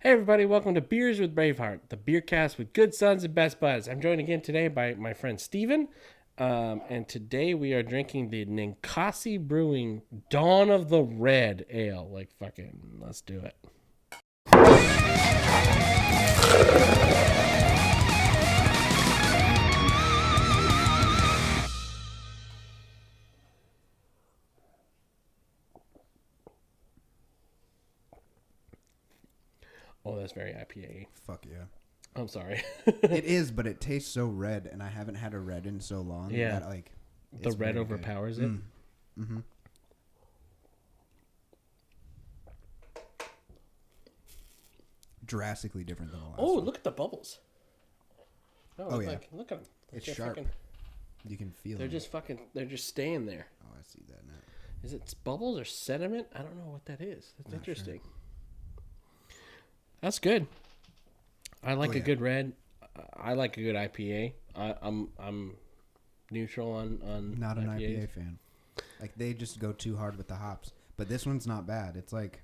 Hey everybody, welcome to Beers with Braveheart, the beer cast with good sons and best buds. I'm joined again today by my friend Steven, and today we are drinking the Ninkasi Brewing Dawn of the Red Ale. Like fucking, let's do it. Oh, that's very IPA. Fuck yeah. I'm sorry. It is, but it tastes so red, and I haven't had a red in so long. Yeah. That, like, The red overpowers it. Mm-hmm. Drastically different than the last one. Look at the bubbles. Oh, yeah. Look at them. It's sharp. You can feel They're them. they're just staying there. Oh, I see that now. Is it bubbles or sediment? I don't know what that is. That's Not interesting. Sure. That's good. I like a good red. I like a good IPA. I'm neutral on Not an IPAs. IPA fan. Like, they just go too hard with the hops. But this one's not bad. It's like,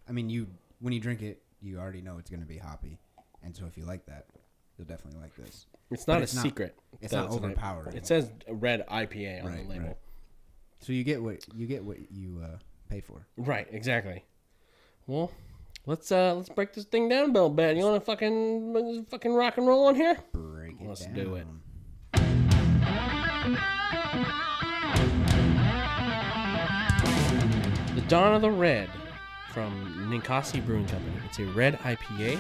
I mean, when you drink it, you already know it's going to be hoppy. And so if you like that, you'll definitely like this. It's not a secret. It's not overpowering. It says red IPA on the label. Right. So you get what you pay for. Right, exactly. Well, let's break this thing down a little bit. You want to fucking rock and roll on here? Break it Let's down. do it. The Dawn of the Red from Ninkasi Brewing Company. It's a red IPA.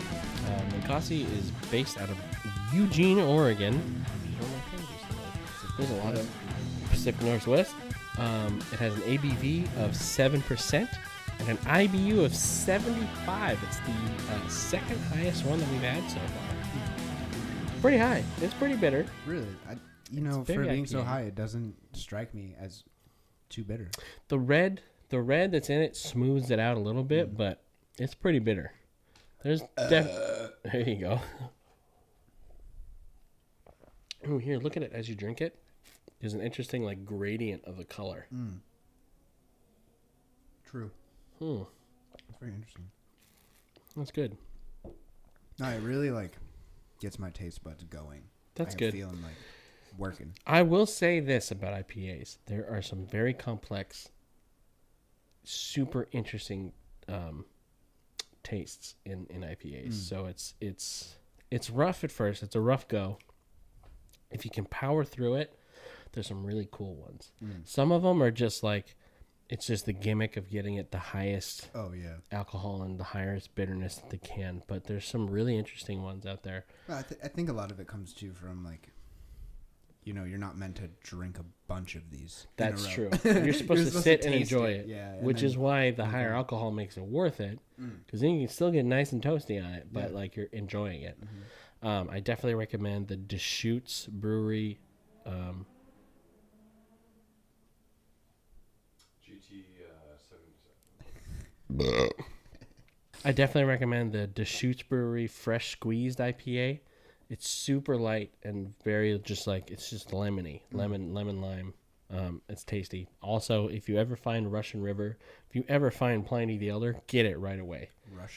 Ninkasi is based out of Eugene, Oregon. There's a lot of Pacific Northwest. It has an ABV of 7% and an IBU of 75. It's the second highest one that we've had so far. Pretty high. It's pretty bitter. Really? For being so high, it doesn't strike me as too bitter. The red that's in it smooths it out a little bit, but it's pretty bitter. There's there you go. Oh, here, look at it as you drink it. There's an interesting gradient of the color. True. That's very interesting. That's good. No, it really gets my taste buds going. That's good. Feeling working. I will say this about IPAs: there are some very complex, super interesting tastes in IPAs. So it's rough at first. It's a rough go. If you can power through it, there's some really cool ones. Some of them are just it's just the gimmick of getting it the highest alcohol and the highest bitterness that they can. But there's some really interesting ones out there. Well, I think a lot of it comes too from you're not meant to drink a bunch of these. That's true. You're supposed to sit and enjoy it, which is why the higher on. alcohol makes it worth it, because then you can still get nice and toasty on it, but you're enjoying it. I definitely recommend the Deschutes Brewery. I definitely recommend the Deschutes Brewery Fresh Squeezed IPA. It's super light and very it's just lemony, lemon lime. It's tasty. Also, if you ever find Russian River, if you ever find Pliny the Elder, get it right away.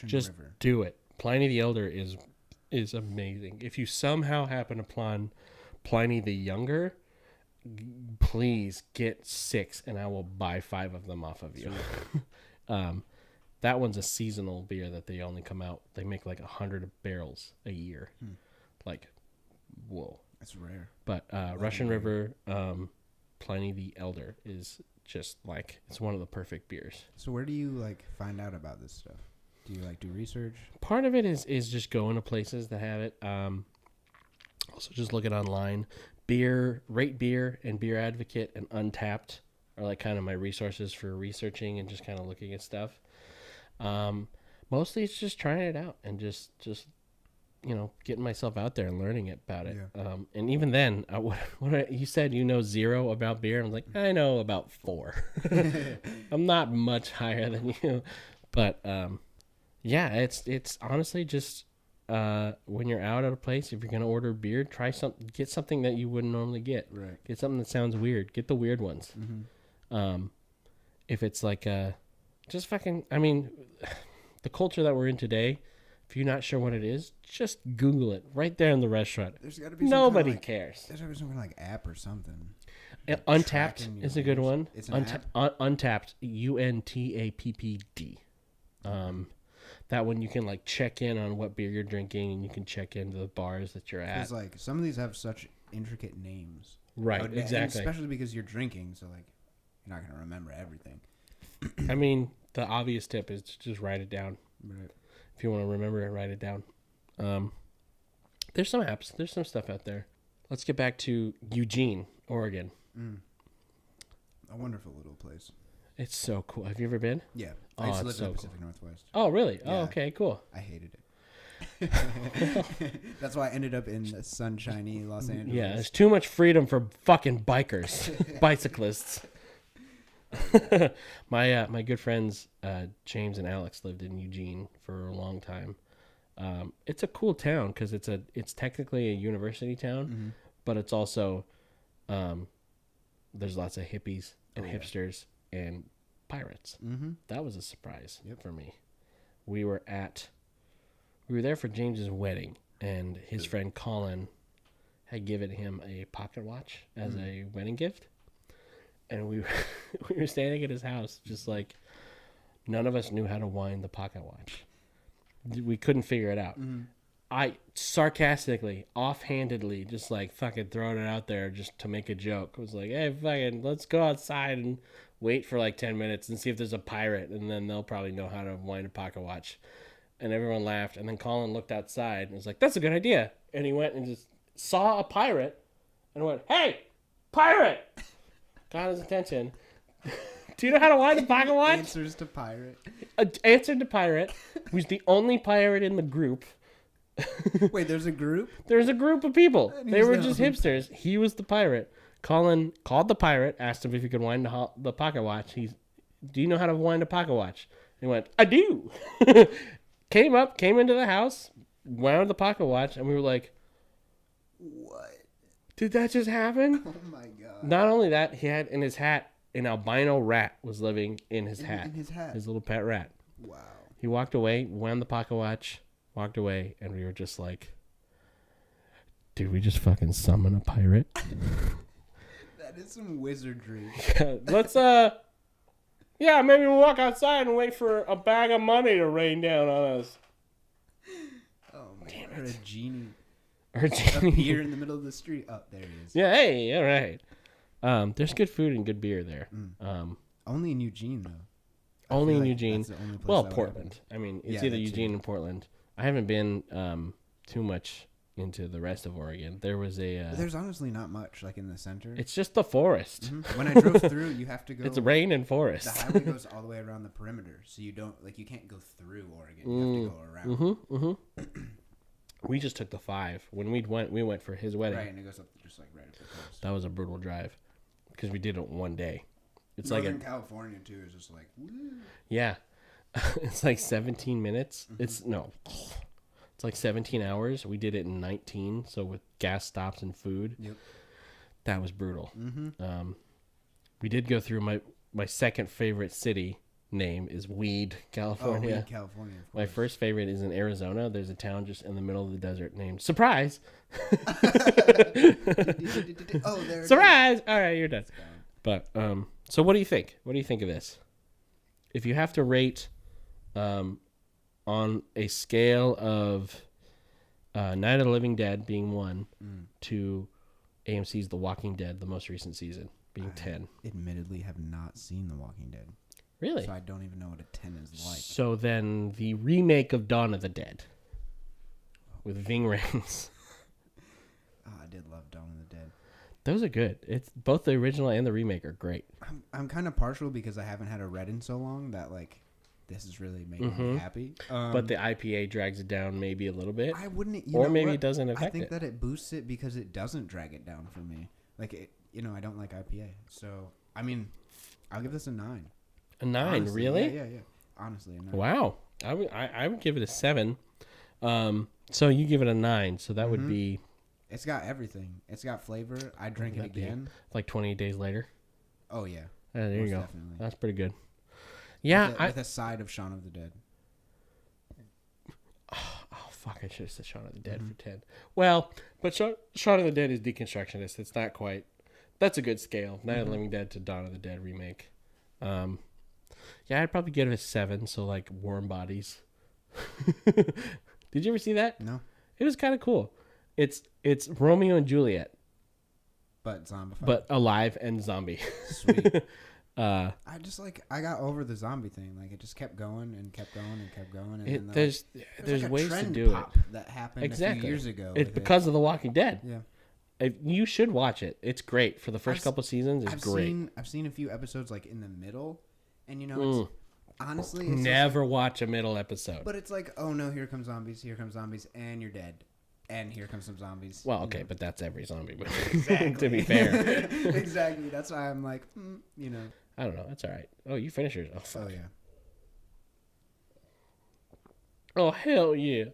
Just do it. Pliny the Elder is amazing. If you somehow happen upon Pliny the Younger, please get 6 and I will buy 5 of them off of you. That one's a seasonal beer that they only come out. They make 100 barrels a year. Whoa. That's rare. But Russian River, Pliny the Elder is just it's one of the perfect beers. So where do you find out about this stuff? Do you do research? Part of it is just going to places that have it. Also just look it online. Rate Beer and Beer Advocate and Untapped are kind of my resources for researching and just kind of looking at stuff. Mostly it's just trying it out and just getting myself out there and learning about it. Yeah. And even then, you said 0 about beer. I'm like, I know about 4. I'm not much higher than you, but it's honestly just when you're out at a place, if you're gonna order beer, get something that you wouldn't normally get. Right. Get something that sounds weird. Get the weird ones. If it's just fucking, the culture that we're in today. If you're not sure what it is, just Google it right there in the restaurant. There's got to be Nobody some cares. There's got to be some kind of like app or something. Untapped Tracking your is a good beers. one. It's an app? Untapped, UNTAPPD. That one you can like check in on what beer you're drinking, and you can check into the bars that you're at. Because like some of these have such intricate names. Right, And exactly. especially because you're drinking, so like you're not gonna remember everything. I mean, the obvious tip is to just write it down. Right. If you want to remember it, write it down. There's some apps. There's some stuff out there. Let's get back to Eugene, Oregon. A wonderful little place. It's so cool. Have you ever been? Yeah. I used to live it's so in the Pacific Northwest. Oh, really? Yeah. Oh, okay, cool. I hated it. That's why I ended up in sunshiny Los Angeles. Yeah, there's too much freedom for fucking bikers, bicyclists. My good friends James and Alex lived in Eugene for a long time. It's a cool town because it's technically a university town, but it's also there's lots of hippies and hipsters and pirates. That was a surprise for me. We were there for James's wedding, and his friend Colin had given him a pocket watch as a wedding gift. And we were standing at his house, just like none of us knew how to wind the pocket watch. We couldn't figure it out. I sarcastically, offhandedly, just like fucking throwing it out there just to make a joke. I was like, hey, fucking, let's go outside and wait for like 10 minutes and see if there's a pirate, and then they'll probably know how to wind a pocket watch. And everyone laughed, and then Colin looked outside and was like, that's a good idea. And he went and just saw a pirate and went, hey, pirate! Got his attention. Do you know how to wind a pocket watch? Answers to pirate. Answered to pirate. Who's the only pirate in the group. Wait, there's a group? There's a group of people. They were just only hipsters. He was the pirate. Colin called the pirate, asked him if he could wind the pocket watch. Do you know how to wind a pocket watch? He went, I do. Came into the house, wound the pocket watch, and we were like, What? did that just happen? Oh my god. Not only that, he had in his hat an albino rat was living in his hat. In his hat. His little pet rat. Wow. He walked away, wound the pocket watch, walked away, and we were just like, did we just fucking summon a pirate? That is some wizardry. Let's maybe we'll walk outside and wait for a bag of money to rain down on us. Oh my god. Or a genie. Or Appear in the middle of the street. Oh, there he is. Yeah, hey, all right. There's good food and good beer there. Only in Eugene, though. Only in like Eugene. that's the only place Well, that would Portland. I mean, it's Yeah, either that Eugene too. and Portland. I haven't been too much into the rest of Oregon. There was But there's honestly not much like in the center. it's just the forest. When I drove through, you have to go. It's rain and The forest. highway goes all the way around the perimeter, so you can't go through Oregon. You have to go around. We just took the 5 when we went for his wedding. Right, and it goes up just like right up the coast. That was a brutal drive because we did it one day. It's Northern like California too is just like woo. yeah, it's like 17 minutes. It's like 17 hours. We did it in 19, so with gas stops and food. Yep. That was brutal. We did go through my second favorite city name is Weed, California. Oh, Weed, California. Of My course. first favorite is in Arizona. There's a town just in the middle of the desert named Surprise. Oh, there. Surprise! All right, you're done. But so what do you think? What do you think of this? If you have to rate on a scale of Night of the Living Dead being 1 to AMC's The Walking Dead, the most recent season, being 10. Admittedly, have not seen The Walking Dead, Really? so I don't even know what a 10 is like. So then the remake of Dawn of the Dead with Ving Rhames. Oh, I did love Dawn of the Dead. Those are good. It's both the original and the remake are great. I'm kind of partial because I haven't had a red in so long that like this is really making me happy. But the IPA drags it down maybe a little bit. I wouldn't, or maybe it doesn't I affect think it. that it boosts it because it doesn't drag it down for me. Like it, I don't like IPA, so I mean, I'll give this a 9. A 9, Honestly, really? Yeah. Honestly, a 9. Wow. I would give it a 7. So you give it a 9. So that would be It's got everything. It's got flavor. I drink it would that be? again. like 28 days later. Oh yeah. There you Most go. definitely. That's pretty good. Yeah, With a side of Shaun of the Dead. I should have said Shaun of the Dead for 10. Well, but Shaun of the Dead is deconstructionist. It's not quite. That's a good scale. Night of the Living Dead to Dawn of the Dead remake. Yeah, I'd probably give it a 7. So like Warm Bodies. Did you ever see that? No. It was kind of cool. It's Romeo and Juliet, But zombified. but alive and zombie. Sweet. I got over the zombie thing. Like it just kept going and kept going and kept going. And then There's like a ways to trend do pop it. that happened a Exactly. few years ago. It's because of The Walking Dead. Yeah. You should watch it. It's great for the first couple seasons. It's great. I've seen a few episodes like in the middle, and it's honestly it's Never watch a middle episode. but it's like, oh no, here comes zombies, and you're dead, and here comes some zombies. Well, okay, but that's every zombie movie. To be fair. Exactly. That's why I'm like, I don't know. That's all right. Oh, you finish yours. Oh, fuck. Oh yeah. Oh, hell yeah.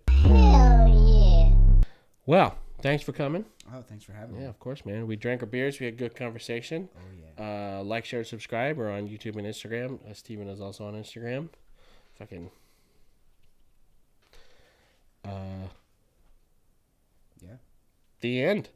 Well, thanks for coming. Oh, thanks for having me. Yeah, of course, man. We drank our beers. We had good conversation. Oh yeah. Like, share, subscribe. We're on YouTube and Instagram. Steven is also on Instagram. Fucking. Yeah. The end.